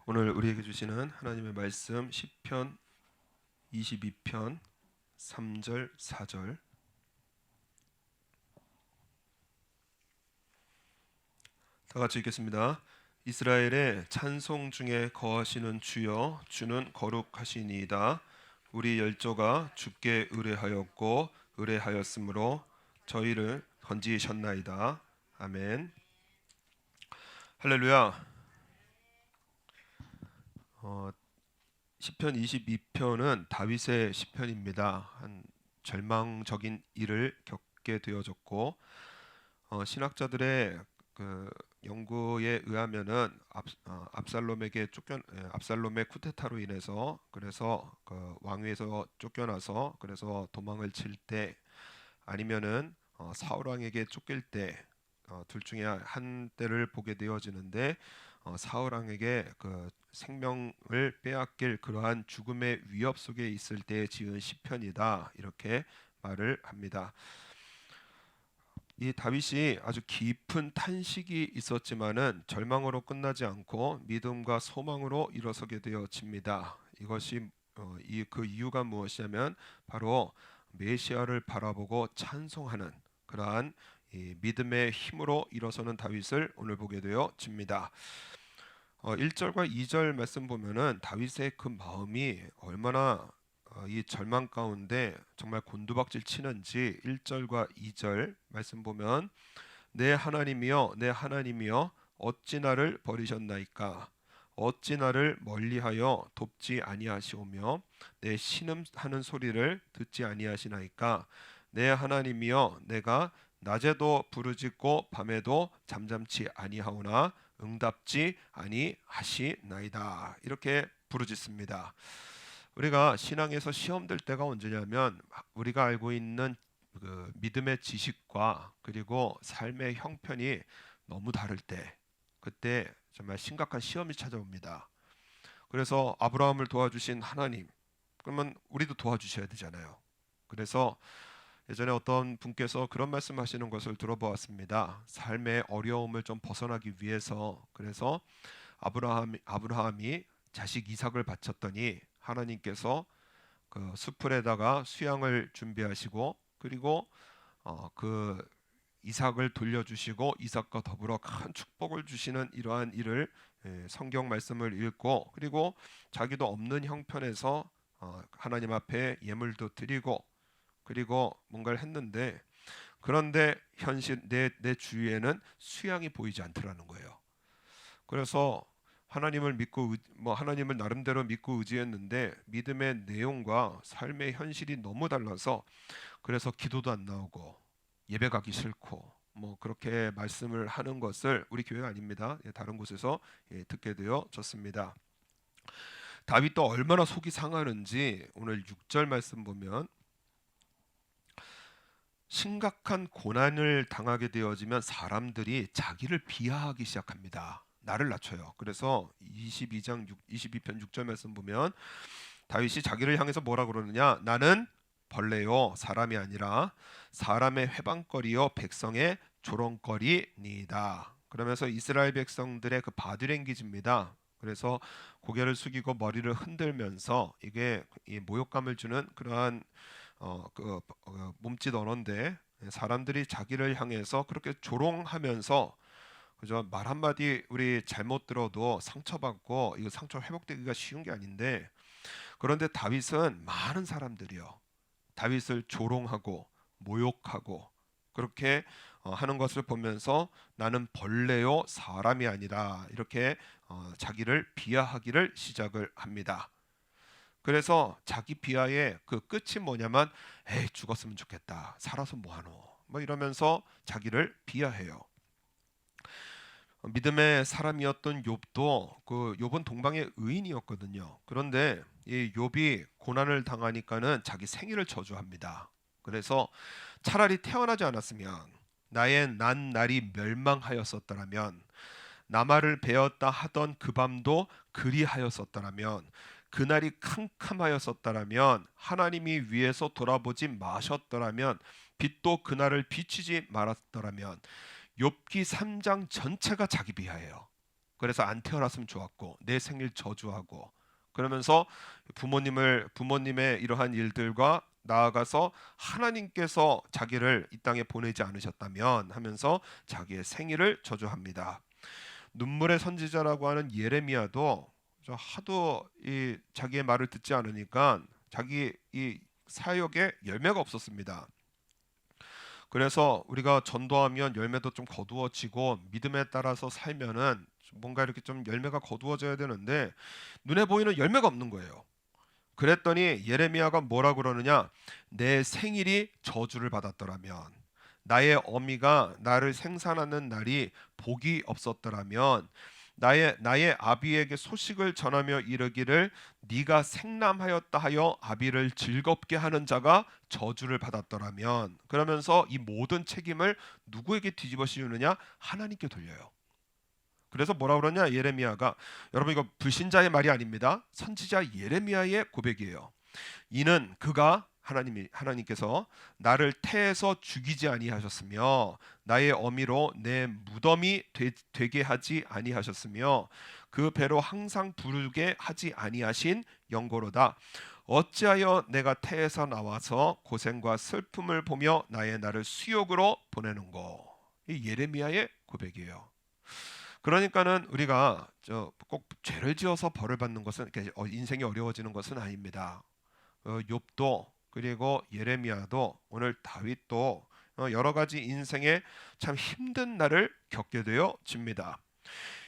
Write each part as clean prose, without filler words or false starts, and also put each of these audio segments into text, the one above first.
오늘 우리에게 주시는 하나님의 말씀 시편 22편 3절 4절 다 같이 읽겠습니다. 이스라엘의 찬송 중에 거하시는 주여, 주는 거룩하시니이다. 우리 열조가 주께 의뢰하였고 의뢰하였으므로 저희를 건지셨나이다. 아멘. 할렐루야. 시편 22편은 다윗의 시편입니다. 한 절망적인 일을 겪게 되어졌고 신학자들의 그 연구에 의하면은 압살롬의 쿠데타로 인해서 그래서 그 왕위에서 쫓겨나서 그래서 도망을 칠 때 아니면은 사울 왕에게 쫓길 때 둘 중에 한 때를 보게 되어지는데 사울 왕에게 그 생명을 빼앗길 그러한 죽음의 위협 속에 있을 때 지은 시편이다 이렇게 말을 합니다. 이 다윗이 아주 깊은 탄식이 있었지만은 절망으로 끝나지 않고 믿음과 소망으로 일어서게 되어집니다. 이것이 그 이유가 무엇이냐면 바로 메시아를 바라보고 찬송하는 그러한 이 믿음의 힘으로 일어서는 다윗을 오늘 보게 되어집니다. 1절과 2절 말씀 보면은 다윗의 그 마음이 얼마나 이 절망 가운데 정말 곤두박질 치는지 1절과 2절 말씀 보면 내 하나님이여 내 하나님이여 어찌 나를 버리셨나이까 어찌 나를 멀리하여 돕지 아니하시오며 내 신음하는 소리를 듣지 아니하시나이까 내 하나님이여 내가 낮에도 부르짖고 밤에도 잠잠치 아니하오나 응답지 아니하시나이다 이렇게 부르짖습니다. 우리가 신앙에서 시험될 때가 언제냐면 우리가 알고 있는 그 믿음의 지식과 그리고 삶의 형편이 너무 다를 때 그때 정말 심각한 시험이 찾아옵니다. 그래서 아브라함을 도와주신 하나님 그러면 우리도 도와주셔야 되잖아요. 그래서 예전에 어떤 분께서 그런 말씀하시는 것을 들어보았습니다. 삶의 어려움을 좀 벗어나기 위해서 그래서 아브라함이 자식 이삭을 바쳤더니 하나님께서 그 수풀에다가 수양을 준비하시고 그리고 그 이삭을 돌려주시고 이삭과 더불어 큰 축복을 주시는 이러한 일을 성경 말씀을 읽고 그리고 자기도 없는 형편에서 하나님 앞에 예물도 드리고 그리고 뭔가를 했는데 그런데 현실 내 주위에는 수양이 보이지 않더라는 거예요. 그래서 하나님을 믿고 하나님을 나름대로 믿고 의지했는데 믿음의 내용과 삶의 현실이 너무 달라서 그래서 기도도 안 나오고 예배 가기 싫고 뭐 그렇게 말씀을 하는 것을 우리 교회가 아닙니다. 다른 곳에서 듣게 되어졌습니다. 다윗도 얼마나 속이 상하는지 오늘 6절 말씀 보면 심각한 고난을 당하게 되어지면 사람들이 자기를 비하하기 시작합니다. 나를 낮춰요. 그래서 22편 6절 말씀 보면 다윗이 자기를 향해서 뭐라 그러느냐? 나는 벌레요 사람이 아니라 사람의 회방거리요 백성의 조롱거리니이다. 그러면서 이스라엘 백성들의 그 바디랭귀지입니다. 그래서 고개를 숙이고 머리를 흔들면서 이게 이 모욕감을 주는 그러한 몸짓 언어인데 사람들이 자기를 향해서 그렇게 조롱하면서 그죠 말 한마디 우리 잘못 들어도 상처받고 이거 상처 회복되기가 쉬운 게 아닌데 그런데 다윗은 많은 사람들이요 다윗을 조롱하고 모욕하고 그렇게 하는 것을 보면서 나는 벌레요 사람이 아니라 이렇게 자기를 비하하기를 시작을 합니다. 그래서 자기 비하의 그 끝이 뭐냐면 에이 죽었으면 좋겠다 살아서 뭐하노 뭐 이러면서 자기를 비하해요. 믿음의 사람이었던 욥도 그 욥은 동방의 의인이었거든요. 그런데 이 욥이 고난을 당하니까는 자기 생일을 저주합니다. 그래서 차라리 태어나지 않았으면 나의 난 날이 멸망하였었더라면 나말을 베었다 하던 그 밤도 그리하였었더라면 그날이 캄캄하였었더라면 하나님이 위에서 돌아보지 마셨더라면 빛도 그날을 비추지 말았더라면 욥기 3장 전체가 자기 비하예요. 그래서 안 태어났으면 좋았고 내 생일 저주하고 그러면서 부모님의 이러한 일들과 나아가서 하나님께서 자기를 이 땅에 보내지 않으셨다면 하면서 자기의 생일을 저주합니다. 눈물의 선지자라고 하는 예레미야도 하도 이 자기의 말을 듣지 않으니까 자기 이 사역에 열매가 없었습니다. 그래서 우리가 전도하면 열매도 좀 거두어지고 믿음에 따라서 살면은 뭔가 이렇게 좀 열매가 거두어져야 되는데 눈에 보이는 열매가 없는 거예요. 그랬더니 예레미야가 뭐라 그러느냐? 내 생일이 저주를 받았더라면, 나의 어미가 나를 생산하는 날이 복이 없었더라면, 나의 아비에게 소식을 전하며 이르기를 네가 생남하였다 하여 아비를 즐겁게 하는 자가 저주를 받았더라면, 그러면서 이 모든 책임을 누구에게 뒤집어 씌우느냐? 하나님께 돌려요. 그래서 뭐라 그러냐? 예레미야가, 여러분 이거 불신자의 말이 아닙니다. 선지자 예레미야의 고백이에요. 이는 그가 하나님께서 나를 태에서 죽이지 아니하셨으며 나의 어미로 내 무덤이 되게 하지 아니하셨으며 그 배로 항상 부르게 하지 아니하신 영고로다. 어찌하여 내가 태에서 나와서 고생과 슬픔을 보며 나의 날을 수욕으로 보내는고. 이 예레미야의 고백이에요. 그러니까는 우리가 꼭 죄를 지어서 벌을 받는 것은 인생이 어려워지는 것은 아닙니다. 욥도 그리고 예레미야도 오늘 다윗도 여러 가지 인생에 참 힘든 날을 겪게 되어집니다.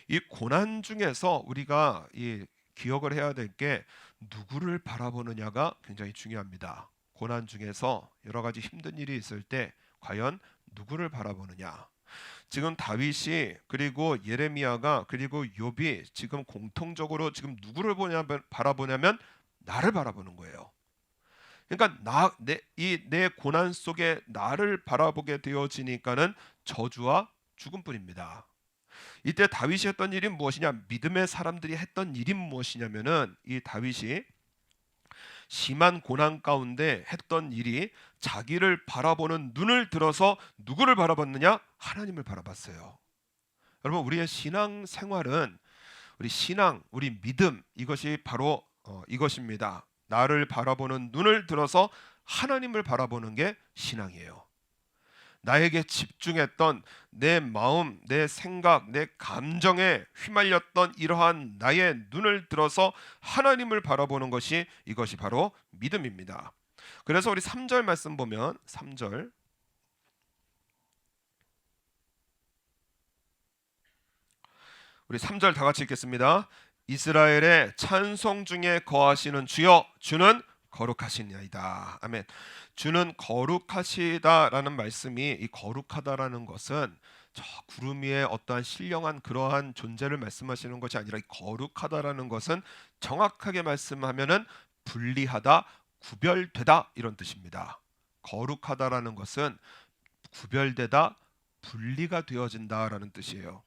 이 고난 중에서 우리가 이 기억을 해야 될 게 누구를 바라보느냐가 굉장히 중요합니다. 고난 중에서 여러 가지 힘든 일이 있을 때 과연 누구를 바라보느냐. 지금 다윗이 그리고 예레미야가 그리고 욥이 지금 공통적으로 지금 누구를 바라보냐면 나를 바라보는 거예요. 그러니까 내 고난 속에 나를 바라보게 되어지니까는 저주와 죽음뿐입니다. 이때 다윗이 했던 일이 무엇이냐? 믿음의 사람들이 했던 일이 무엇이냐면은 이 다윗이 심한 고난 가운데 했던 일이 자기를 바라보는 눈을 들어서 누구를 바라봤느냐? 하나님을 바라봤어요. 여러분 우리의 신앙 생활은 우리 신앙, 우리 믿음 이것이 바로 이것입니다. 나를 바라보는 눈을 들어서 하나님을 바라보는 게 신앙이에요. 나에게 집중했던 내 마음, 내 생각, 내 감정에 휘말렸던 이러한 나의 눈을 들어서 하나님을 바라보는 것이 이것이 바로 믿음입니다. 그래서 우리 3절 말씀 보면 3절 우리 3절 다 같이 읽겠습니다. 이스라엘의 찬송 중에 거하시는 주여 주는 거룩하시니이다. 아멘. 주는 거룩하시다라는 말씀이 이 거룩하다라는 것은 저 구름 위에 어떠한 신령한 그러한 존재를 말씀하시는 것이 아니라 이 거룩하다라는 것은 정확하게 말씀하면은 분리하다, 구별되다 이런 뜻입니다. 거룩하다라는 것은 구별되다, 분리가 되어진다라는 뜻이에요.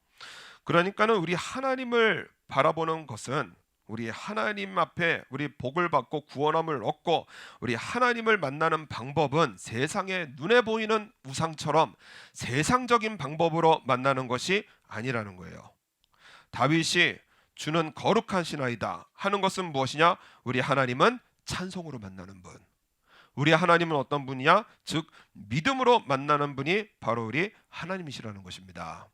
그러니까는 우리 하나님을 바라보는 것은 우리 하나님 앞에 우리 복을 받고 구원함을 얻고 우리 하나님을 만나는 방법은 세상의 눈에 보이는 우상처럼 세상적인 방법으로 만나는 것이 아니라는 거예요. 다윗이 주는 거룩하시나이다 하는 것은 무엇이냐? 우리 하나님은 찬송으로 만나는 분. 우리 하나님은 어떤 분이냐? 즉 믿음으로 만나는 분이 바로 우리 하나님이시라는 것입니다.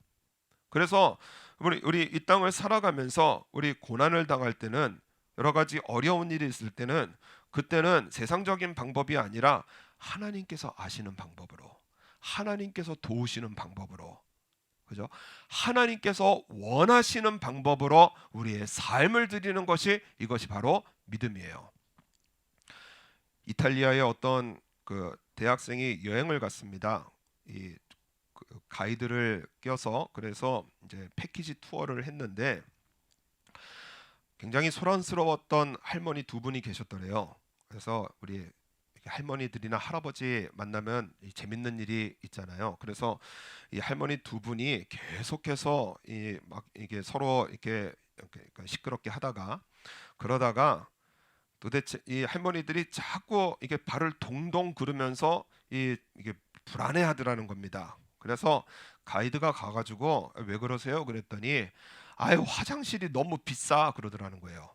그래서 우리 이 땅을 살아가면서 우리 고난을 당할 때는 여러 가지 어려운 일이 있을 때는 그때는 세상적인 방법이 아니라 하나님께서 아시는 방법으로 하나님께서 도우시는 방법으로 그죠? 하나님께서 원하시는 방법으로 우리의 삶을 드리는 것이 이것이 바로 믿음이에요. 이탈리아의 어떤 그 대학생이 여행을 갔습니다. 이 가이드를 껴서 그래서 이제 패키지 투어를 했는데 굉장히 소란스러웠던 할머니 두 분이 계셨더래요. 그래서 우리 할머니들이나 할아버지 만나면 재밌는 일이 있잖아요. 그래서 이 할머니 두 분이 계속해서 막 이게 서로 이렇게 시끄럽게 하다가 그러다가 도대체 이 할머니들이 자꾸 이게 발을 동동 구르면서 이게 불안해하더라는 겁니다. 그래서 가이드가 가가지고 왜 그러세요? 그랬더니 아유 화장실이 너무 비싸 그러더라는 거예요.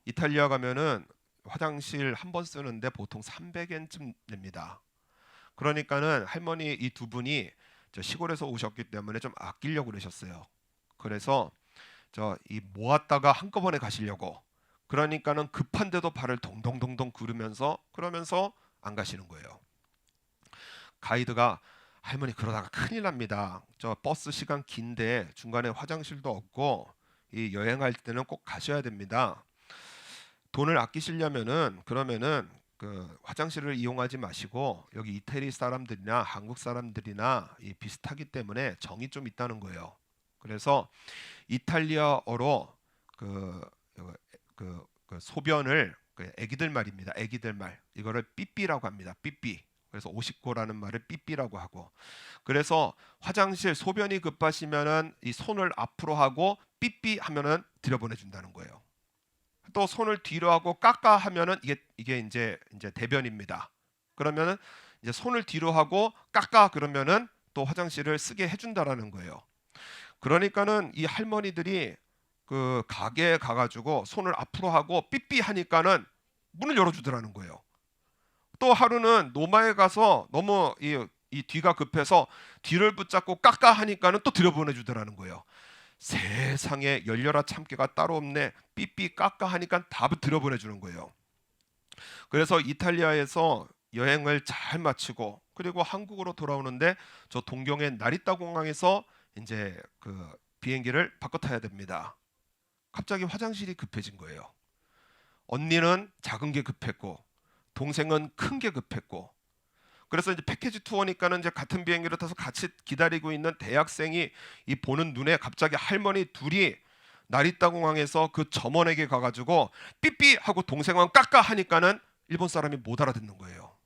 이탈리아 가면은 화장실 한 번 쓰는데 보통 300엔쯤 냅니다. 그러니까는 할머니 이 두 분이 저 시골에서 오셨기 때문에 좀 아끼려고 그러셨어요. 그래서 저 이 모았다가 한꺼번에 가시려고, 그러니까는 급한데도 발을 동동동동 구르면서 그러면서 안 가시는 거예요. 가이드가 할머니 그러다가 큰일 납니다. 저 버스 시간 긴데 중간에 화장실도 없고 이 여행할 때는 꼭 가셔야 됩니다. 돈을 아끼시려면은 그러면은 그 화장실을 이용하지 마시고 여기 이태리 사람들이나 한국 사람들이나 이 비슷하기 때문에 정이 좀 있다는 거예요. 그래서 이탈리아어로 그, 그 소변을 그 애기들 말입니다. 애기들 말 이거를 삐삐라고 합니다. 삐삐. 그래서 오십고라는 말을 삐삐라고 하고, 그래서 화장실 소변이 급하시면은 이 손을 앞으로 하고 삐삐 하면은 들여보내 준다는 거예요. 또 손을 뒤로 하고 까까 하면은 이게 이제 대변입니다. 그러면은 이제 손을 뒤로 하고 까까 그러면은 또 화장실을 쓰게 해준다라는 거예요. 그러니까는 이 할머니들이 그 가게에 가가지고 손을 앞으로 하고 삐삐 하니까는 문을 열어주더라는 거예요. 또 하루는 노마에 가서 너무 이 뒤가 급해서 뒤를 붙잡고 까까 하니까는 또 들여보내주더라는 거예요. 세상에 열려라 참깨가 따로 없네. 삐삐 까까 하니까 다 들여보내주는 거예요. 그래서 이탈리아에서 여행을 잘 마치고 그리고 한국으로 돌아오는데 저 동경의 나리타 공항에서 이제 그 비행기를 바꿔 타야 됩니다. 갑자기 화장실이 급해진 거예요. 언니는 작은 게 급했고 동생은 큰 게 급했고, 그래서 이제 패키지 투어니까는 이제 같은 비행기를 타서 같이 기다리고 있는 대학생이 이 보는 눈에 갑자기 할머니 둘이 나리타 공항에서 그 점원에게 가가지고 삐삐 하고 동생은 까까 하니까는 일본 사람이 못 알아듣는 거예요.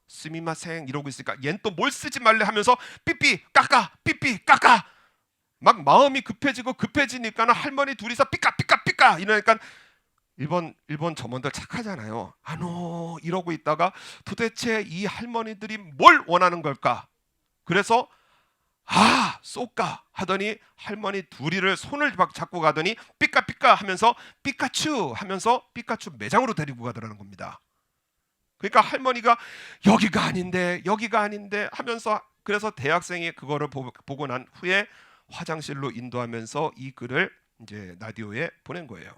스미마생 이러고 있으니까 얜 또 뭘 쓰지 말래 하면서 삐삐 까까 삐삐 까까 막 마음이 급해지고 급해지니까는 할머니 둘이서 삐까 삐까 삐까 이러니까 일본 점원들 착하잖아요. 아노 이러고 있다가 도대체 이 할머니들이 뭘 원하는 걸까? 그래서 아 쏘까 하더니 할머니 둘이를 손을 막 잡고 가더니 삐까삐까 하면서 삐까츄 하면서 삐까츄 매장으로 데리고 가더라는 겁니다. 그러니까 할머니가 여기가 아닌데 여기가 아닌데 하면서, 그래서 대학생이 그거를 보고 난 후에 화장실로 인도하면서 이 글을 이제 라디오에 보낸 거예요.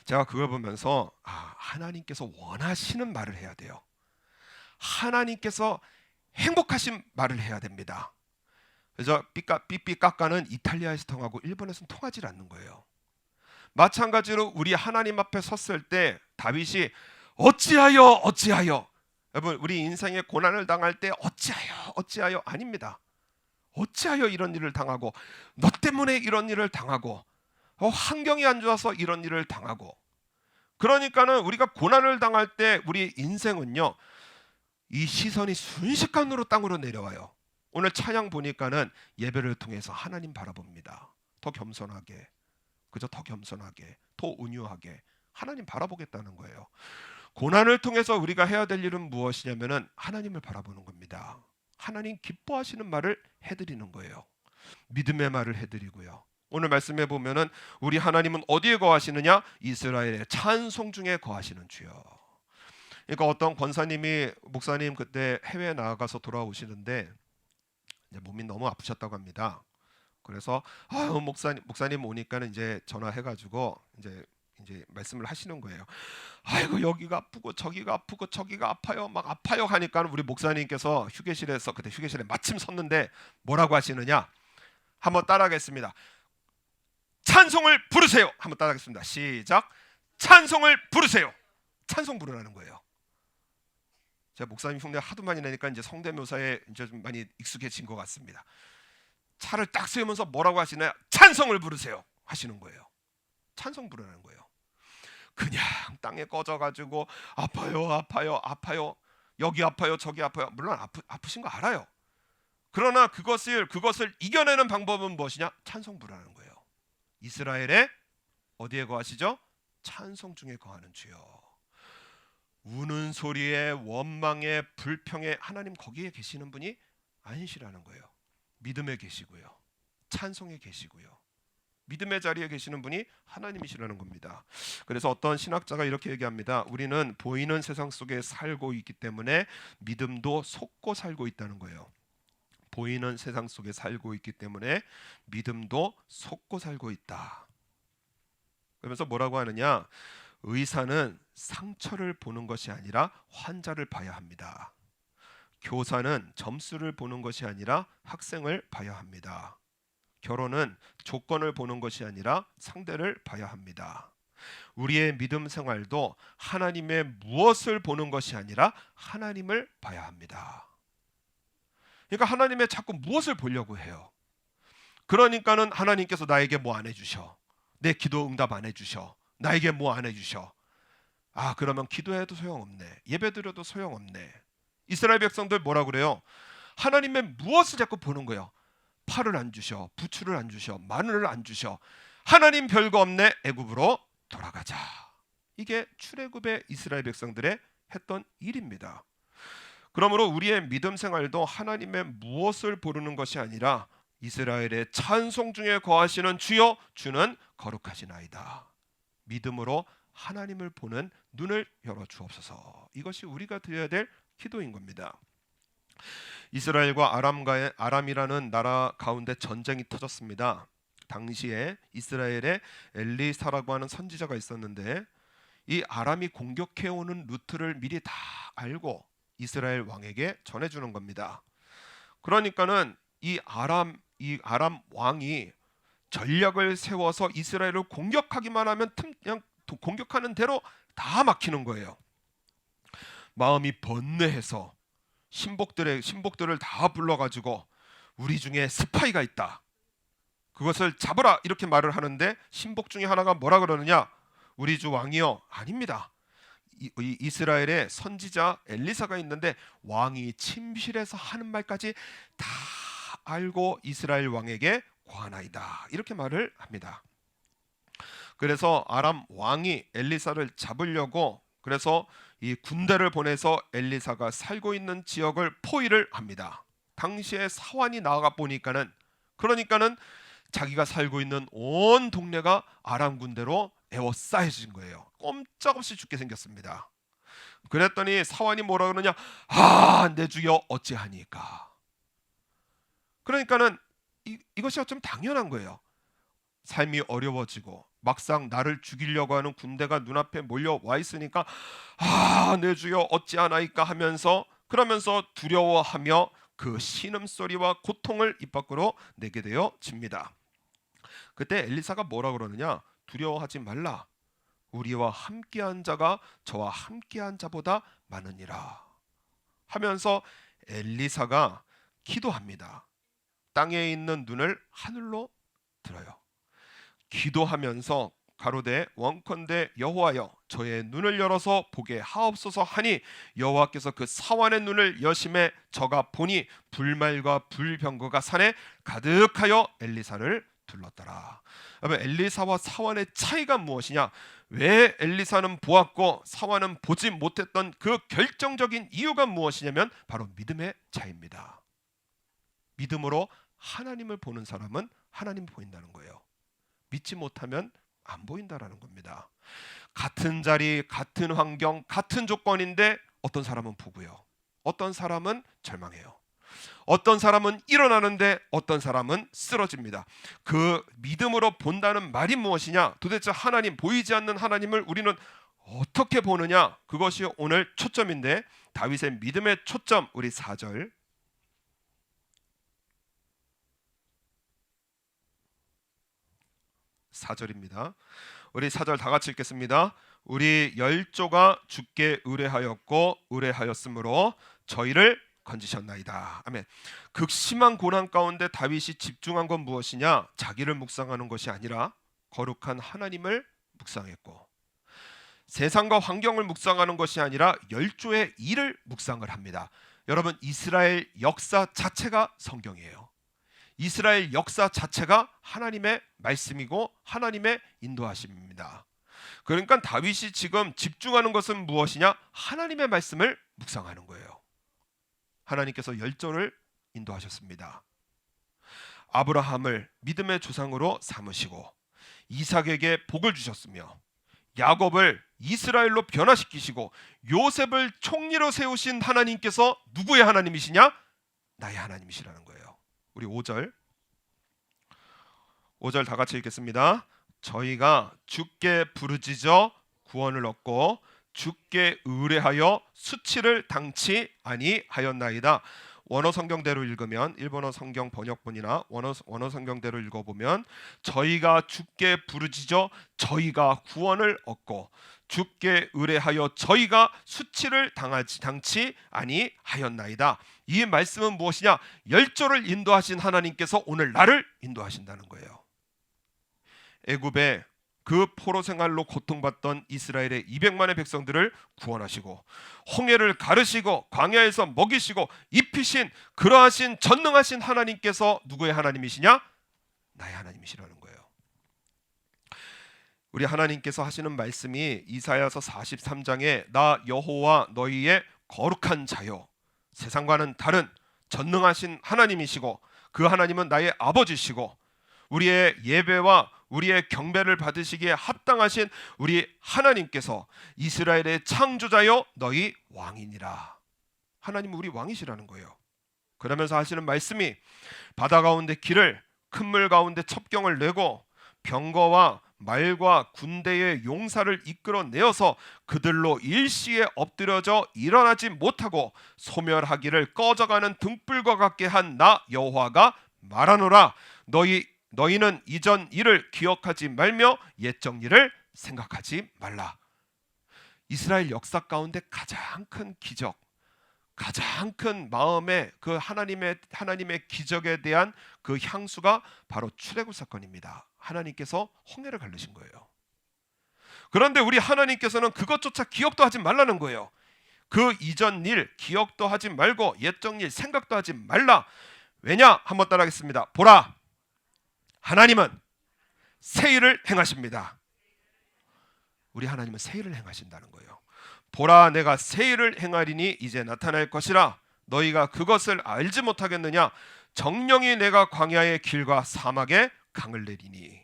제가 그걸 보면서 하나님께서 원하시는 말을 해야 돼요. 하나님께서 행복하신 말을 해야 됩니다. 그래서 삐삐 까까는 이탈리아에서 통하고 일본에서는 통하지 않는 거예요. 마찬가지로 우리 하나님 앞에 섰을 때 다윗이 어찌하여 여러분 우리 인생에 고난을 당할 때 어찌하여 아닙니다. 어찌하여 이런 일을 당하고 너 때문에 이런 일을 당하고 환경이 안 좋아서 이런 일을 당하고, 그러니까는 우리가 고난을 당할 때 우리 인생은요 이 시선이 순식간으로 땅으로 내려와요. 오늘 찬양 보니까는 예배를 통해서 하나님 바라봅니다. 더 겸손하게, 그저 더 겸손하게, 더 온유하게 하나님 바라보겠다는 거예요. 고난을 통해서 우리가 해야 될 일은 무엇이냐면은 하나님을 바라보는 겁니다. 하나님 기뻐하시는 말을 해드리는 거예요. 믿음의 말을 해드리고요. 오늘 말씀해 보면은 우리 하나님은 어디에 거하시느냐? 이스라엘의 찬송 중에 거하시는 주여. 그러니까 어떤 권사님이 목사님 그때 해외에 나가서 돌아오시는데 이제 몸이 너무 아프셨다고 합니다. 그래서 목사님 오니까는 이제 전화해가지고 이제 말씀을 하시는 거예요. 아이고 여기가 아프고 저기가 아프고 저기가 아파요 막 아파요 하니까 우리 목사님께서 휴게실에서 그때 휴게실에 마침 섰는데 뭐라고 하시느냐? 한번 따라하겠습니다. 찬송을 부르세요. 한번 따라하겠습니다. 시작. 찬송을 부르세요. 찬송 부르라는 거예요. 제가 목사님 흉내 하도 많이 내니까 이제 성대묘사에 이제 좀 많이 익숙해진 것 같습니다. 차를 딱 세우면서 뭐라고 하시나요? 찬송을 부르세요 하시는 거예요. 찬송 부르라는 거예요. 그냥 땅에 꺼져가지고 아파요 여기 아파요 저기 아파요, 물론 아프신 거 알아요. 그러나 그것을 이겨내는 방법은 무엇이냐? 찬송 부르라는 거예요. 이스라엘의 어디에 거하시죠? 찬송 중에 거하는 주여. 우는 소리에 원망에 불평에 하나님 거기에 계시는 분이 아니시라는 거예요. 믿음에 계시고요. 찬송에 계시고요. 믿음의 자리에 계시는 분이 하나님이시라는 겁니다. 그래서 어떤 신학자가 이렇게 얘기합니다. 우리는 보이는 세상 속에 살고 있기 때문에 믿음도 속고 살고 있다는 거예요. 보이는 세상 속에 살고 있기 때문에 믿음도 속고 살고 있다. 그러면서 뭐라고 하느냐? 의사는 상처를 보는 것이 아니라 환자를 봐야 합니다. 교사는 점수를 보는 것이 아니라 학생을 봐야 합니다. 결혼은 조건을 보는 것이 아니라 상대를 봐야 합니다. 우리의 믿음 생활도 하나님의 무엇을 보는 것이 아니라 하나님을 봐야 합니다. 그러니까 하나님의 자꾸 무엇을 보려고 해요. 그러니까는 하나님께서 나에게 뭐 안 해주셔, 내 기도 응답 안 해주셔, 나에게 뭐 안 해주셔. 그러면 기도해도 소용없네, 예배드려도 소용없네. 이스라엘 백성들 뭐라 그래요? 하나님의 무엇을 자꾸 보는 거예요. 팔을 안 주셔, 부추를 안 주셔, 마늘을 안 주셔. 하나님 별거 없네, 애굽으로 돌아가자. 이게 출애굽의 이스라엘 백성들의 했던 일입니다. 그러므로 우리의 믿음 생활도 하나님의 무엇을 보르는 것이 아니라 이스라엘의 찬송 중에 거하시는 주여, 주는 거룩하시나이다. 믿음으로 하나님을 보는 눈을 열어 주옵소서. 이것이 우리가 드려야 될 기도인 겁니다. 이스라엘과 아람이라는 나라 가운데 전쟁이 터졌습니다. 당시에 이스라엘에 엘리사라고 하는 선지자가 있었는데 이 아람이 공격해오는 루트를 미리 다 알고 이스라엘 왕에게 전해주는 겁니다. 그러니까는 이 아람 왕이 전략을 세워서 이스라엘을 공격하기만 하면 그냥 공격하는 대로 다 막히는 거예요. 마음이 번뇌해서 신복들을 다 불러가지고 우리 중에 스파이가 있다, 그것을 잡으라, 이렇게 말을 하는데 신복 중에 하나가 뭐라 그러느냐? 우리 주 왕이여, 아닙니다. 이스라엘의 선지자 엘리사가 있는데 왕이 침실에서 하는 말까지 다 알고 이스라엘 왕에게 고하나이다, 이렇게 말을 합니다. 그래서 아람 왕이 엘리사를 잡으려고 그래서 이 군대를 보내서 엘리사가 살고 있는 지역을 포위를 합니다. 당시에 사환이 나가 보니까는 자기가 살고 있는 온 동네가 아람 군대로 에워싸여진 거예요. 꼼짝없이 죽게 생겼습니다. 그랬더니 사환이 뭐라 그러냐? 내 주여 어찌하니까. 그러니까는 이것이 좀 당연한 거예요. 삶이 어려워지고 막상 나를 죽이려고 하는 군대가 눈앞에 몰려와 있으니까 내 주여 어찌하나이까 그러면서 두려워하며 그 신음소리와 고통을 입 밖으로 내게 되어집니다. 그때 엘리사가 뭐라 그러느냐? 두려워하지 말라, 우리와 함께한 자가 저와 함께한 자보다 많으니라 하면서 엘리사가 기도합니다. 땅에 있는 눈을 하늘로 들어요. 기도하면서 가로되 원컨대 여호와여, 저의 눈을 열어서 보게 하옵소서 하니 여호와께서 그 사환의 눈을 여심해 저가 보니 불말과 불병거가 산에 가득하여 엘리사를 둘렀더라. 엘리사와 사환의 차이가 무엇이냐? 왜 엘리사는 보았고 사환은 보지 못했던 그 결정적인 이유가 무엇이냐면 바로 믿음의 차이입니다. 믿음으로 하나님을 보는 사람은 하나님 보인다는 거예요. 믿지 못하면 안 보인다라는 겁니다. 같은 자리, 같은 환경, 같은 조건인데 어떤 사람은 보고요, 어떤 사람은 절망해요. 어떤 사람은 일어나는데 어떤 사람은 쓰러집니다. 그 믿음으로 본다는 말이 무엇이냐? 도대체 하나님, 보이지 않는 하나님을 우리는 어떻게 보느냐? 그것이 오늘 초점인데 다윗의 믿음의 초점, 우리 4절 우리 4절 다 같이 읽겠습니다. 우리 열조가 주께 의뢰하였으므로 저희를 건지셨나이다. 아멘. 극심한 고난 가운데 다윗이 집중한 건 무엇이냐? 자기를 묵상하는 것이 아니라 거룩한 하나님을 묵상했고, 세상과 환경을 묵상하는 것이 아니라 열조의 일을 묵상을 합니다. 여러분, 이스라엘 역사 자체가 성경이에요. 이스라엘 역사 자체가 하나님의 말씀이고 하나님의 인도하심입니다. 그러니까 다윗이 지금 집중하는 것은 무엇이냐? 하나님의 말씀을 묵상하는 거예요. 하나님께서 열조를 인도하셨습니다. 아브라함을 믿음의 조상으로 삼으시고 이삭에게 복을 주셨으며 야곱을 이스라엘로 변화시키시고 요셉을 총리로 세우신 하나님께서 누구의 하나님이시냐? 나의 하나님이시라는 거예요. 우리 5절 다 같이 읽겠습니다. 저희가 주께 부르짖어 구원을 얻고 주께 의뢰하여 수치를 당치 아니하였나이다. 원어 성경대로 읽으면, 일본어 성경 번역본이나 원어 성경대로 읽어보면, 저희가 주께 부르짖어 저희가 구원을 얻고 주께 의뢰하여 저희가 수치를 당치 아니하였나이다. 이 말씀은 무엇이냐? 열조를 인도하신 하나님께서 오늘 나를 인도하신다는 거예요. 애굽의 그 포로 생활로 고통받던 이스라엘의 200만의 백성들을 구원하시고 홍해를 가르시고 광야에서 먹이시고 입히신 그러하신 전능하신 하나님께서 누구의 하나님이시냐? 나의 하나님이시라는 거예요. 우리 하나님께서 하시는 말씀이 이사야서 43장에 나 여호와 너희의 거룩한 자요 세상과는 다른 전능하신 하나님이시고 그 하나님은 나의 아버지시고 우리의 예배와 우리의 경배를 받으시기에 합당하신 우리 하나님께서 이스라엘의 창조자여 너희 왕이니라. 하나님은 우리 왕이시라는 거예요. 그러면서 하시는 말씀이 바다 가운데 길을 큰 물 가운데 첩경을 내고 병거와 말과 군대의 용사를 이끌어내어서 그들로 일시에 엎드려져 일어나지 못하고 소멸하기를 꺼져가는 등불과 같게 한 나 여호와가 말하노라. 너희는 이전 일을 기억하지 말며 옛적 일을 생각하지 말라. 이스라엘 역사 가운데 가장 큰 기적, 가장 큰 마음의 그 하나님의 기적에 대한 그 향수가 바로 출애굽 사건입니다. 하나님께서 홍해를 가르신 거예요. 그런데 우리 하나님께서는 그것조차 기억도 하지 말라는 거예요. 그 이전 일 기억도 하지 말고 옛적 일 생각도 하지 말라. 왜냐? 한번 따라하겠습니다. 보라, 하나님은 새 일을 행하십니다. 우리 하나님은 새 일을 행하신다는 거예요. 보라, 내가 새 일을 행하리니 이제 나타날 것이라. 너희가 그것을 알지 못하겠느냐? 정령이 내가 광야의 길과 사막에 강을 내리니.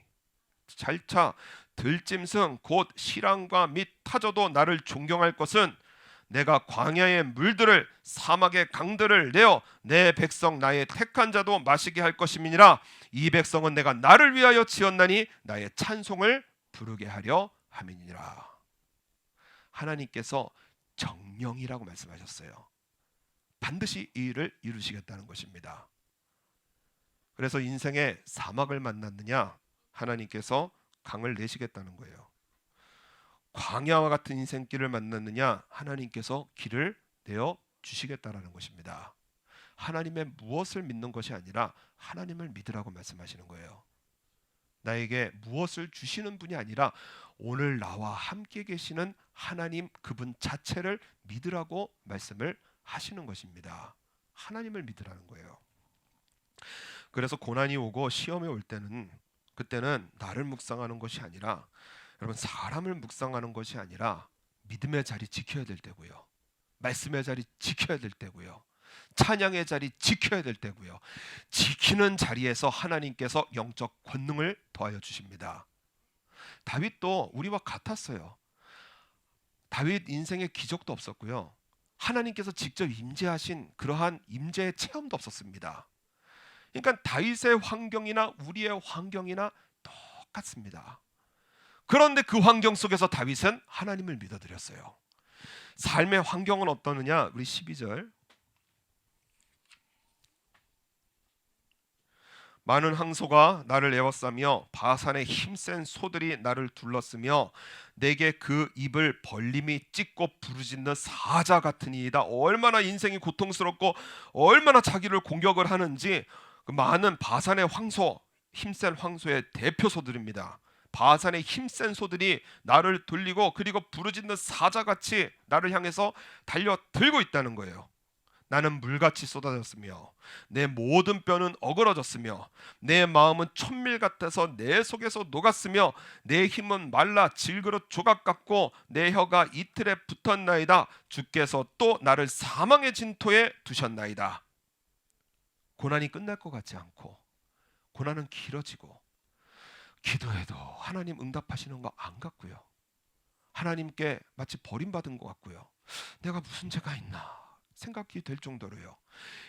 잘차 들짐승 곧 시랑과 및 타조도 나를 존경할 것은 내가 광야의 물들을 사막의 강들을 내어 내 백성 나의 택한 자도 마시게 할 것임이니라. 이 백성은 내가 나를 위하여 지었나니 나의 찬송을 부르게 하려 함이니라. 하나님께서 정령이라고 말씀하셨어요. 반드시 이 일을 이루시겠다는 것입니다. 그래서 인생의 사막을 만났느냐? 하나님께서 강을 내시겠다는 거예요. 광야와 같은 인생길을 만났느냐? 하나님께서 길을 내어 주시겠다라는 것입니다. 하나님의 무엇을 믿는 것이 아니라 하나님을 믿으라고 말씀하시는 거예요. 나에게 무엇을 주시는 분이 아니라 오늘 나와 함께 계시는 하나님 그분 자체를 믿으라고 말씀을 하시는 것입니다. 하나님을 믿으라는 거예요. 그래서 고난이 오고 시험이 올 때는 그때는 나를 묵상하는 것이 아니라 여러분 사람을 묵상하는 것이 아니라 믿음의 자리 지켜야 될 때고요. 말씀의 자리 지켜야 될 때고요. 찬양의 자리 지켜야 될 때고요. 지키는 자리에서 하나님께서 영적 권능을 더하여 주십니다. 다윗도 우리와 같았어요. 다윗 인생에 기적도 없었고요. 하나님께서 직접 임재하신 그러한 임재의 체험도 없었습니다. 그러니까 다윗의 환경이나 우리의 환경이나 똑같습니다. 그런데 그 환경 속에서 다윗은 하나님을 믿어드렸어요. 삶의 환경은 어떠느냐? 우리 12절 많은 항소가 나를 에워싸며 바산의 힘센 소들이 나를 둘렀으며 내게 그 입을 벌림이 찢고 부르짖는 사자 같으니이다. 얼마나 인생이 고통스럽고 얼마나 자기를 공격을 하는지 그 많은 바산의 황소, 힘센 황소의 대표소들입니다. 바산의 힘센 소들이 나를 돌리고 그리고 부르짖는 사자같이 나를 향해서 달려들고 있다는 거예요. 나는 물같이 쏟아졌으며 내 모든 뼈는 어그러졌으며 내 마음은 촛밀 같아서 내 속에서 녹았으며 내 힘은 말라 질그릇 조각 같고 내 혀가 이틀에 붙었나이다. 주께서 또 나를 사망의 진토에 두셨나이다. 고난이 끝날 것 같지 않고 고난은 길어지고 기도해도 하나님 응답하시는 거 안 같고요. 하나님께 마치 버림받은 것 같고요. 내가 무슨 죄가 있나 생각이 될 정도로요.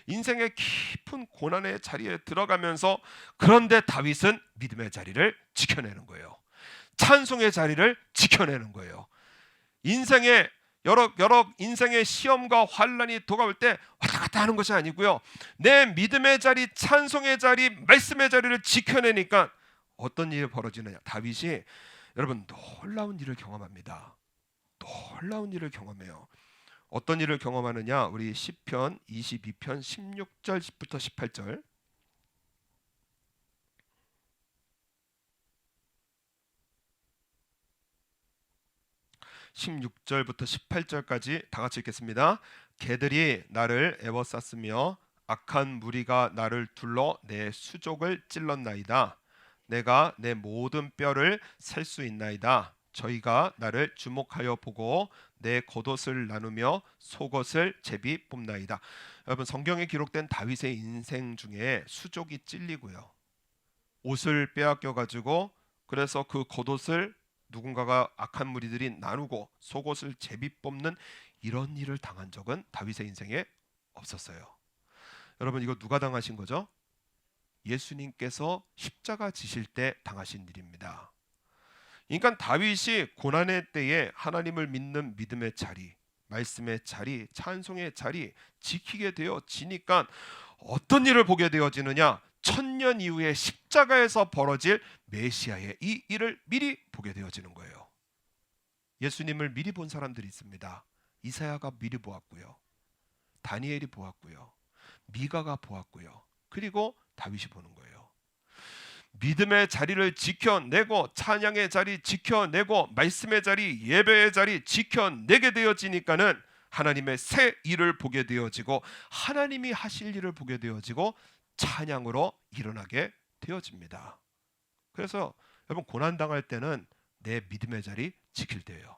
인생의 깊은 고난의 자리에 들어가면서 그런데 다윗은 믿음의 자리를 지켜내는 거예요. 찬송의 자리를 지켜내는 거예요. 인생의 여러 인생의 시험과 환란이 도가올 때 왔다 갔다 하는 것이 아니고요. 내 믿음의 자리, 찬송의 자리, 말씀의 자리를 지켜내니까 어떤 일이 벌어지느냐? 다윗이 여러분 놀라운 일을 경험합니다. 놀라운 일을 경험해요. 어떤 일을 경험하느냐? 우리 시편 22편 16절부터 18절. 16절부터 18절까지 다 같이 읽겠습니다. 개들이 나를 애워쌌으며 악한 무리가 나를 둘러 내 수족을 찔렀나이다. 내가 내 모든 뼈를 셀 수 있나이다. 저희가 나를 주목하여 보고 내 겉옷을 나누며 속옷을 제비 뽑나이다. 여러분 성경에 기록된 다윗의 인생 중에 수족이 찔리고요. 옷을 빼앗겨 가지고 그래서 그 겉옷을 누군가가 악한 무리들이 나누고 속옷을 제비 뽑는 이런 일을 당한 적은 다윗의 인생에 없었어요. 여러분 이거 누가 당하신 거죠? 예수님께서 십자가 지실 때 당하신 일입니다. 그러니까 다윗이 고난의 때에 하나님을 믿는 믿음의 자리, 말씀의 자리, 찬송의 자리 지키게 되어지니까 어떤 일을 보게 되어지느냐? 천년 이후에 십자가에서 벌어질 메시아의 이 일을 미리 보게 되어지는 거예요. 예수님을 미리 본 사람들이 있습니다. 이사야가 미리 보았고요. 다니엘이 보았고요. 미가가 보았고요. 그리고 다윗이 보는 거예요. 믿음의 자리를 지켜내고 찬양의 자리 지켜내고 말씀의 자리 예배의 자리 지켜내게 되어지니까는 하나님의 새 일을 보게 되어지고 하나님이 하실 일을 보게 되어지고 찬양으로 일어나게 되어집니다. 그래서 여러분 고난당할 때는 내 믿음의 자리 지킬 때예요.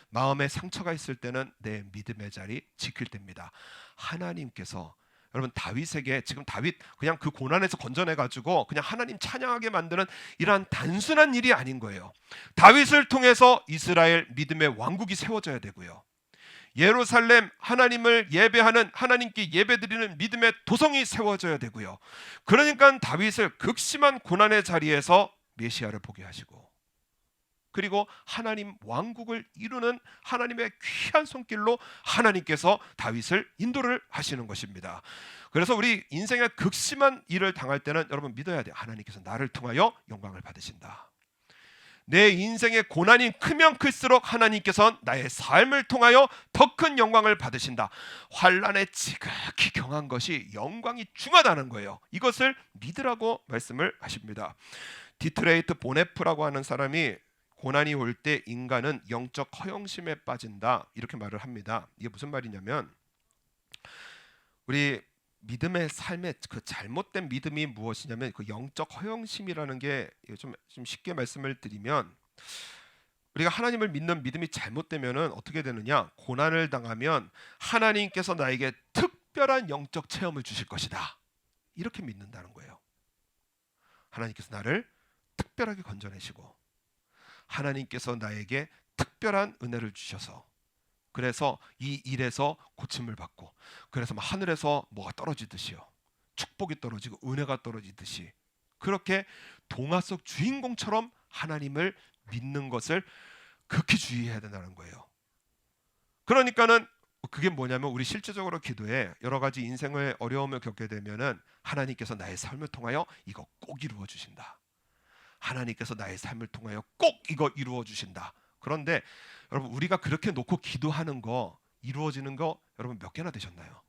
마음에 상처가 있을 때는 내 믿음의 자리 지킬 때입니다. 하나님께서 여러분 다윗에게 지금 다윗 그냥 그 고난에서 건져내 가지고 그냥 하나님 찬양하게 만드는 이러한 단순한 일이 아닌 거예요. 다윗을 통해서 이스라엘 믿음의 왕국이 세워져야 되고요. 예루살렘 하나님을 예배하는 하나님께 예배드리는 믿음의 도성이 세워져야 되고요. 그러니까 다윗을 극심한 고난의 자리에서 메시아를 보게 하시고 그리고 하나님 왕국을 이루는 하나님의 귀한 손길로 하나님께서 다윗을 인도를 하시는 것입니다. 그래서 우리 인생의 극심한 일을 당할 때는 여러분 믿어야 돼요. 하나님께서 나를 통하여 영광을 받으신다. 내 인생의 고난이 크면 클수록 하나님께서 나의 삶을 통하여 더 큰 영광을 받으신다. 환난에 지극히 경한 것이 영광이 중하다는 거예요. 이것을 믿으라고 말씀을 하십니다. 디트레이트 보네프라고 하는 사람이 고난이 올 때 인간은 영적 허영심에 빠진다 이렇게 말을 합니다. 이게 무슨 말이냐면 우리 믿음의 삶의 그 잘못된 믿음이 무엇이냐면 그 영적 허영심이라는 게 좀 쉽게 말씀을 드리면 우리가 하나님을 믿는 믿음이 잘못되면은 어떻게 되느냐? 고난을 당하면 하나님께서 나에게 특별한 영적 체험을 주실 것이다. 이렇게 믿는다는 거예요. 하나님께서 나를 특별하게 건져내시고 하나님께서 나에게 특별한 은혜를 주셔서 그래서 이 일에서 고침을 받고 그래서 막 하늘에서 뭐가 떨어지듯이요. 축복이 떨어지고 은혜가 떨어지듯이 그렇게 동화 속 주인공처럼 하나님을 믿는 것을 극히 주의해야 된다는 거예요. 그러니까는 그게 뭐냐면 우리 실제적으로 기도에 여러 가지 인생의 어려움을 겪게 되면은 하나님께서 나의 삶을 통하여 이거 꼭 이루어 주신다. 하나님께서 나의 삶을 통하여 꼭 이거 이루어 주신다. 그런데 여러분 우리가 그렇게 놓고 기도하는 거 이루어지는 거 여러분 몇 개나 되셨나요?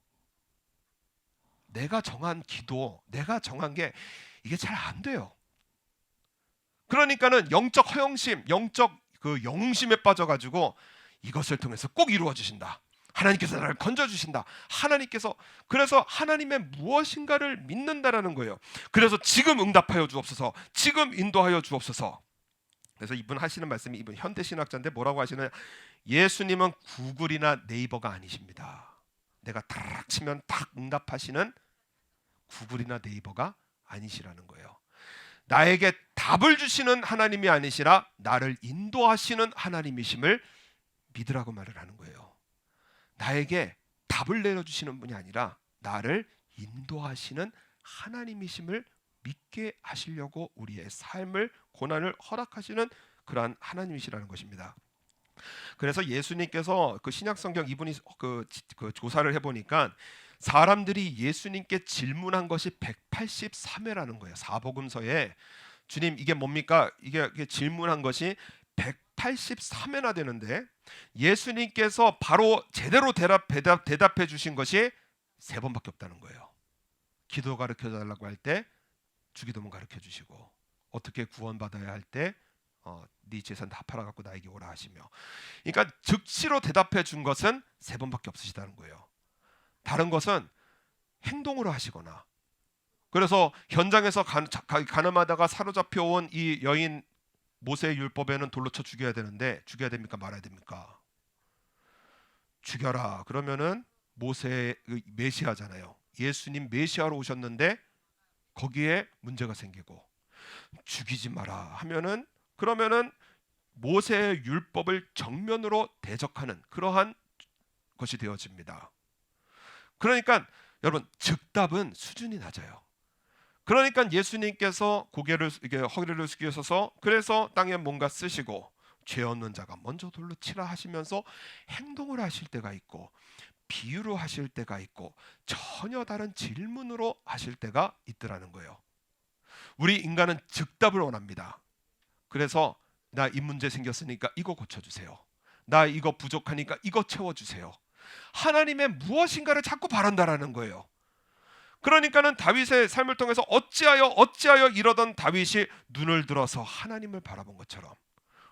내가 정한 기도, 내가 정한 게 이게 잘 안 돼요. 그러니까는 영적 허영심, 영적 그 영웅심에 빠져가지고 이것을 통해서 꼭 이루어 주신다. 하나님께서 나를 건져 주신다. 하나님께서 그래서 하나님의 무엇인가를 믿는다라는 거예요. 그래서 지금 응답하여 주옵소서. 지금 인도하여 주옵소서. 그래서 이분 하시는 말씀이 이분 현대 신학자인데 뭐라고 하시느냐? 예수님은 구글이나 네이버가 아니십니다. 내가 탁 치면 탁 응답하시는 구글이나 네이버가 아니시라는 거예요. 나에게 답을 주시는 하나님이 아니시라 나를 인도하시는 하나님이심을 믿으라고 말을 하는 거예요. 나에게 답을 내려주시는 분이 아니라 나를 인도하시는 하나님이심을 믿게 하시려고 우리의 삶을 고난을 허락하시는 그러한 하나님이시라는 것입니다. 그래서 예수님께서 그 신약성경 이분이 그 조사를 해보니까 사람들이 예수님께 질문한 것이 183회라는 거예요. 사복음서에 주님 이게 뭡니까? 이게 질문한 것이 183회나 되는데 예수님께서 바로 제대로 대답해 주신 것이 3번밖에 없다는 거예요. 기도 가르쳐 달라고 할 때 주기도문 가르쳐 주시고, 어떻게 구원받아야 할 때 네 재산 다 팔아갖고 나에게 오라 하시며, 그러니까 즉시로 대답해 준 것은 3번밖에 없으시다는 거예요. 다른 것은 행동으로 하시거나, 그래서 현장에서 가늠하다가 사로잡혀 온 이 여인, 모세의 율법에는 돌로 쳐 죽여야 되는데 죽여야 됩니까 말아야 됩니까? 죽여라. 그러면은 모세의 메시아잖아요. 예수님 메시아로 오셨는데 거기에 문제가 생기고, 죽이지 마라 하면은 그러면은 모세의 율법을 정면으로 대적하는 그러한 것이 되어집니다. 그러니까 여러분, 즉답은 수준이 낮아요. 그러니까 예수님께서 허리를 숙이셔서 그래서 땅에 뭔가 쓰시고 죄 없는 자가 먼저 돌로 치라 하시면서 행동을 하실 때가 있고, 비유로 하실 때가 있고, 전혀 다른 질문으로 하실 때가 있더라는 거예요. 우리 인간은 즉답을 원합니다. 그래서 나 이 문제 생겼으니까 이거 고쳐주세요. 나 이거 부족하니까 이거 채워주세요. 하나님의 무엇인가를 자꾸 바란다라는 거예요. 그러니까는 다윗의 삶을 통해서 어찌하여 이러던 다윗이 눈을 들어서 하나님을 바라본 것처럼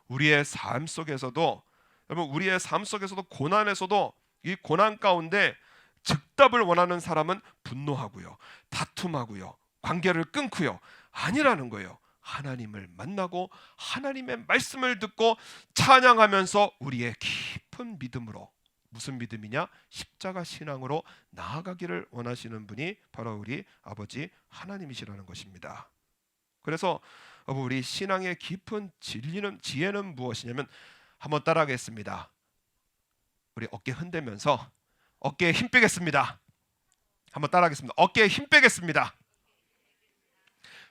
우리의 삶 속에서도, 여러분, 우리의 삶 속에서도 고난에서도 이 고난 가운데 즉답을 원하는 사람은 분노하고요, 다툼하고요, 관계를 끊고요 아니라는 거예요. 하나님을 만나고 하나님의 말씀을 듣고 찬양하면서 우리의 깊은 믿음으로, 무슨 믿음이냐? 십자가 신앙으로 나아가기를 원하시는 분이 바로 우리 아버지 하나님이시라는 것입니다. 그래서 우리 신앙의 깊은 지혜는 무엇이냐면, 한번 따라하겠습니다. 우리 어깨 흔들면서 어깨에 힘 빼겠습니다. 한번 따라하겠습니다. 어깨에 힘 빼겠습니다.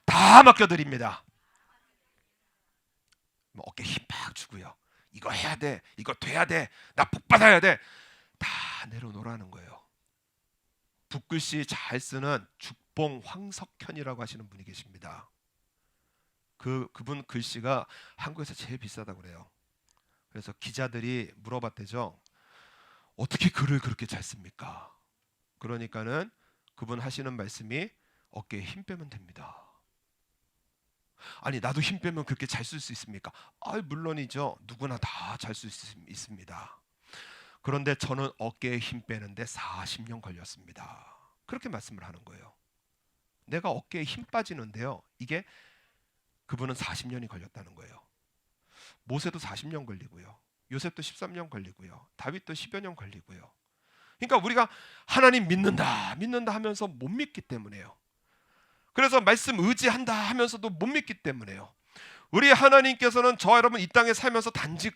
다 맡겨드립니다. 어깨 힘 팍 주고요. 이거 해야 돼, 이거 돼야 돼, 나 복 받아야 돼, 다 내려놓으라는 거예요. 붓글씨 잘 쓰는 죽봉 황석현이라고 하시는 분이 계십니다. 그분 글씨가 한국에서 제일 비싸다고 그래요. 그래서 기자들이 물어봤대죠. 어떻게 글을 그렇게 잘 씁니까? 그러니까는 그분 하시는 말씀이 어깨에 힘 빼면 됩니다. 아니, 나도 힘 빼면 그렇게 잘 쓸 수 있습니까? 물론이죠. 누구나 다 잘 쓸 수 있습니다. 그런데 저는 어깨에 힘 빼는데 40년 걸렸습니다. 그렇게 말씀을 하는 거예요. 내가 어깨에 힘 빠지는데요, 이게 그분은 40년이 걸렸다는 거예요. 모세도 40년 걸리고요, 요셉도 13년 걸리고요, 다윗도 10여 년 걸리고요. 그러니까 우리가 하나님 믿는다 하면서 못 믿기 때문에요. 그래서 말씀 의지한다 하면서도 못 믿기 때문에요. 우리 하나님께서는 저와 여러분 이 땅에 살면서 단지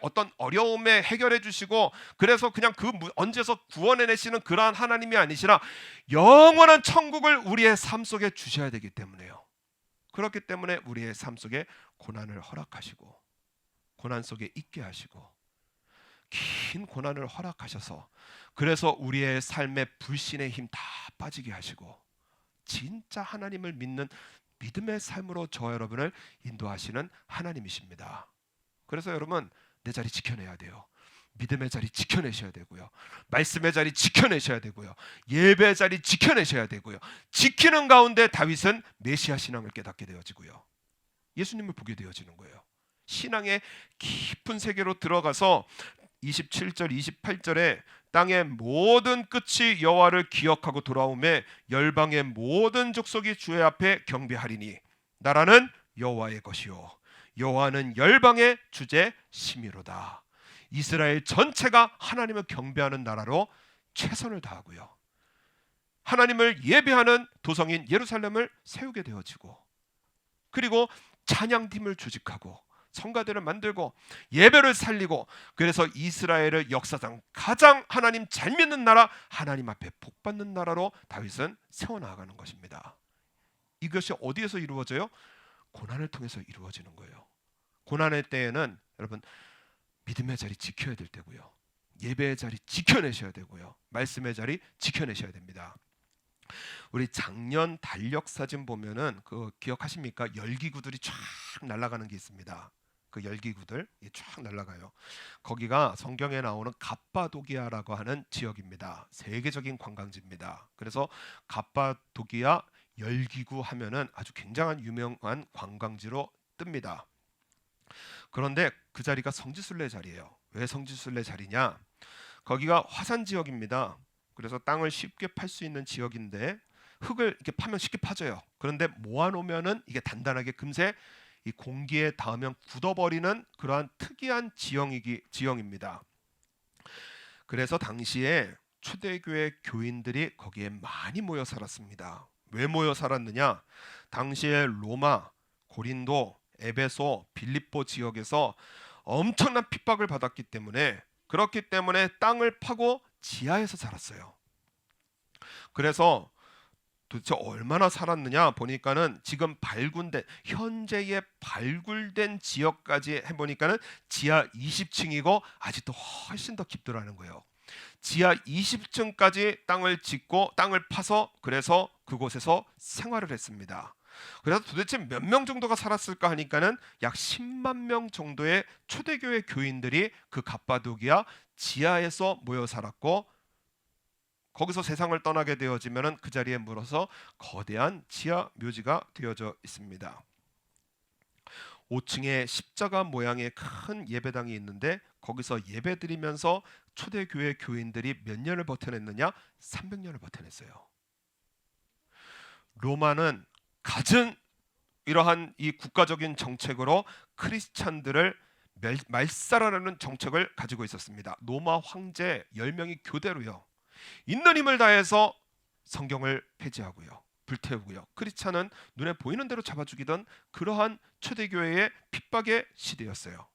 어떤 어려움에 해결해 주시고, 그래서 그냥 그 언제서 구원해내시는 그러한 하나님이 아니시라 영원한 천국을 우리의 삶 속에 주셔야 되기 때문에요. 그렇기 때문에 우리의 삶 속에 고난을 허락하시고, 고난 속에 있게 하시고, 긴 고난을 허락하셔서, 그래서 우리의 삶의 불신의 힘 다 빠지게 하시고, 진짜 하나님을 믿는 믿음의 삶으로 저와 여러분을 인도하시는 하나님이십니다. 그래서 여러분, 내 자리 지켜내야 돼요. 믿음의 자리 지켜내셔야 되고요, 말씀의 자리 지켜내셔야 되고요, 예배의 자리 지켜내셔야 되고요. 지키는 가운데 다윗은 메시아 신앙을 깨닫게 되어지고요, 예수님을 보게 되어지는 거예요. 신앙의 깊은 세계로 들어가서 27절 28절에 땅의 모든 끝이 여호와를 기억하고 돌아오매 열방의 모든 족속이 주의 앞에 경배하리니 나라는 여호와의 것이요 여호와는 열방의 주제 심이로다. 이스라엘 전체가 하나님을 경배하는 나라로 최선을 다하고요, 하나님을 예배하는 도성인 예루살렘을 세우게 되어지고, 그리고 찬양팀을 조직하고 성가대를 만들고 예배를 살리고, 그래서 이스라엘을 역사상 가장 하나님 잘 믿는 나라, 하나님 앞에 복받는 나라로 다윗은 세워나가는 것입니다. 이것이 어디에서 이루어져요? 고난을 통해서 이루어지는 거예요. 고난의 때에는 여러분 믿음의 자리 지켜야 될 때고요, 예배의 자리 지켜내셔야 되고요, 말씀의 자리 지켜내셔야 됩니다. 우리 작년 달력 사진 보면은 그 기억하십니까? 열기구들이 쫙 날아가는 게 있습니다. 그 열기구들 쫙 날아가요. 거기가 성경에 나오는 갑바도기아라고 하는 지역입니다. 세계적인 관광지입니다. 그래서 갑바도기아 열기구 하면은 아주 굉장한 유명한 관광지로 뜹니다. 그런데 그 자리가 성지순례 자리예요. 왜 성지순례 자리냐? 거기가 화산 지역입니다. 그래서 땅을 쉽게 팔 수 있는 지역인데, 흙을 이렇게 파면 쉽게 파져요. 그런데 모아놓으면은 이게 단단하게 금세 이 공기에 닿으면 굳어버리는 그러한 특이한 지형입니다. 그래서 당시에 초대교회 교인들이 거기에 많이 모여 살았습니다. 왜 모여 살았느냐? 당시에 로마, 고린도, 에베소, 빌립보 지역에서 엄청난 핍박을 받았기 때문에, 그렇기 때문에 땅을 파고 지하에서 살았어요. 그래서 도대체 얼마나 살았느냐 보니까는 지금 발굴된, 현재의 발굴된 지역까지 해보니까는 지하 20층이고 아직도 훨씬 더 깊더라는 거예요. 지하 20층까지 땅을 짓고 땅을 파서 그래서 그곳에서 생활을 했습니다. 그래서 도대체 몇 명 정도가 살았을까 하니까는 약 10만 명 정도의 초대교회 교인들이 그 갑바도기아 지하에서 모여 살았고, 거기서 세상을 떠나게 되어지면은 그 자리에 물어서 거대한 지하 묘지가 되어져 있습니다. 5층에 십자가 모양의 큰 예배당이 있는데, 거기서 예배드리면서 초대교회 교인들이 몇 년을 버텨냈느냐? 300년을 버텨냈어요. 로마는 갖은 이러한 이 국가적인 정책으로 크리스찬들을 말살하려는 정책을 가지고 있었습니다. 로마 황제 10명이 교대로요, 있는 힘을 다해서 성경을 폐지하고요, 불태우고요, 크리스찬은 눈에 보이는 대로 잡아 죽이던 그러한 초대교회의 핍박의 시대였어요.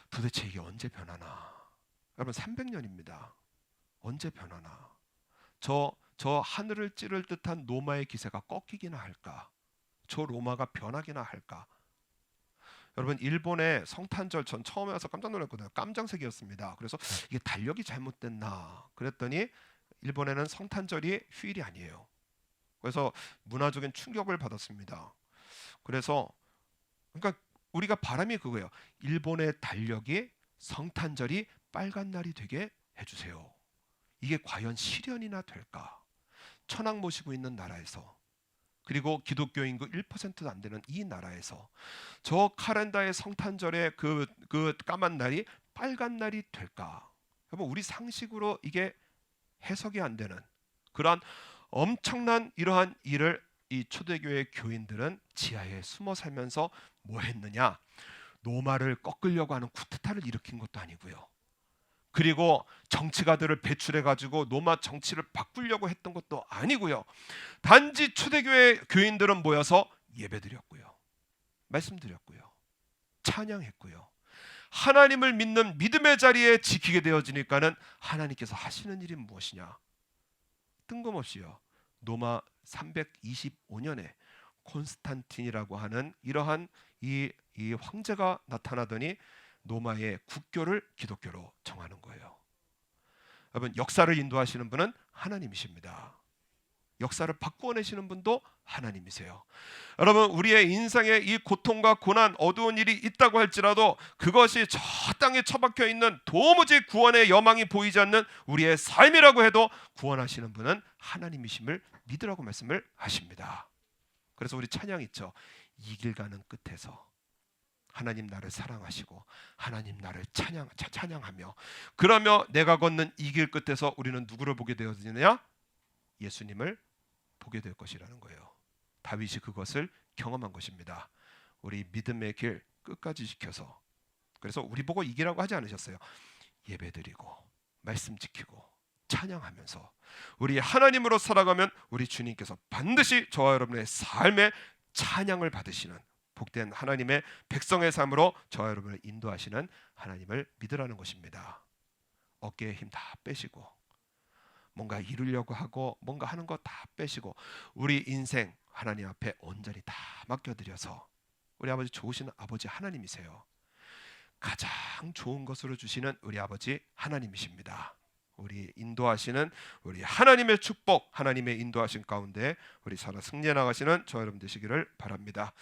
도대체 이게 언제 변하나? 여러분 300년입니다. 언제 변하나? 저 하늘을 찌를 듯한 로마의 기세가 꺾이기나 할까? 저 로마가 변하기나 할까? 여러분 일본의 성탄절 전 처음에 와서 깜짝 놀랐거든요. 깜장색이었습니다. 그래서 이게 달력이 잘못됐나 그랬더니 일본에는 성탄절이 휴일이 아니에요. 그래서 문화적인 충격을 받았습니다. 그래서 그러니까 우리가 바람이 그거예요. 일본의 달력이 성탄절이 빨간 날이 되게 해주세요. 이게 과연 실현이나 될까? 천황 모시고 있는 나라에서, 그리고 기독교 인구 1%도 안 되는 이 나라에서 저 카렌다의 성탄절의 그 까만 날이 빨간 날이 될까? 여러분 우리 상식으로 이게 해석이 안 되는 그러한 엄청난 이러한 일을 이 초대교회 교인들은 지하에 숨어 살면서 뭐 했느냐? 로마를 꺾으려고 하는 쿠데타를 일으킨 것도 아니고요, 그리고 정치가들을 배출해 가지고 로마 정치를 바꾸려고 했던 것도 아니고요, 단지 초대교회 교인들은 모여서 예배드렸고요, 말씀드렸고요, 찬양했고요, 하나님을 믿는 믿음의 자리에 지키게 되어지니까는 하나님께서 하시는 일이 무엇이냐? 뜬금없이요, 로마 325년에 콘스탄틴이라고 하는 이러한 이 황제가 나타나더니 로마의 국교를 기독교로 정하는 거예요. 여러분 역사를 인도하시는 분은 하나님이십니다. 역사를 바꾸어내시는 분도 하나님이세요. 여러분 우리의 인생에 이 고통과 고난, 어두운 일이 있다고 할지라도 그것이 저 땅에 처박혀 있는 도무지 구원의 여망이 보이지 않는 우리의 삶이라고 해도 구원하시는 분은 하나님이심을 믿으라고 말씀을 하십니다. 그래서 우리 찬양 있죠. 이 길 가는 끝에서 하나님 나를 사랑하시고 하나님 나를 찬양하며, 그러며 내가 걷는 이 길 끝에서 우리는 누구를 보게 되어지느냐? 예수님을 보게 될 것이라는 거예요. 다윗이 그것을 경험한 것입니다. 우리 믿음의 길 끝까지 지켜서, 그래서 우리 보고 이기라고 하지 않으셨어요. 예배드리고 말씀 지키고 찬양하면서 우리 하나님으로 살아가면 우리 주님께서 반드시 저와 여러분의 삶에 찬양을 받으시는 복된 하나님의 백성의 삶으로 저와 여러분을 인도하시는 하나님을 믿으라는 것입니다. 어깨에 힘 다 빼시고 뭔가 이루려고 하고 뭔가 하는 거 다 빼시고 우리 인생 하나님 앞에 온전히 다 맡겨드려서, 우리 아버지 좋으신 아버지 하나님이세요. 가장 좋은 것으로 주시는 우리 아버지 하나님이십니다. 우리 인도하시는 우리 하나님의 축복, 하나님의 인도하신 가운데 우리 살아 승리해 나가시는 저 여러분 되시기를 바랍니다.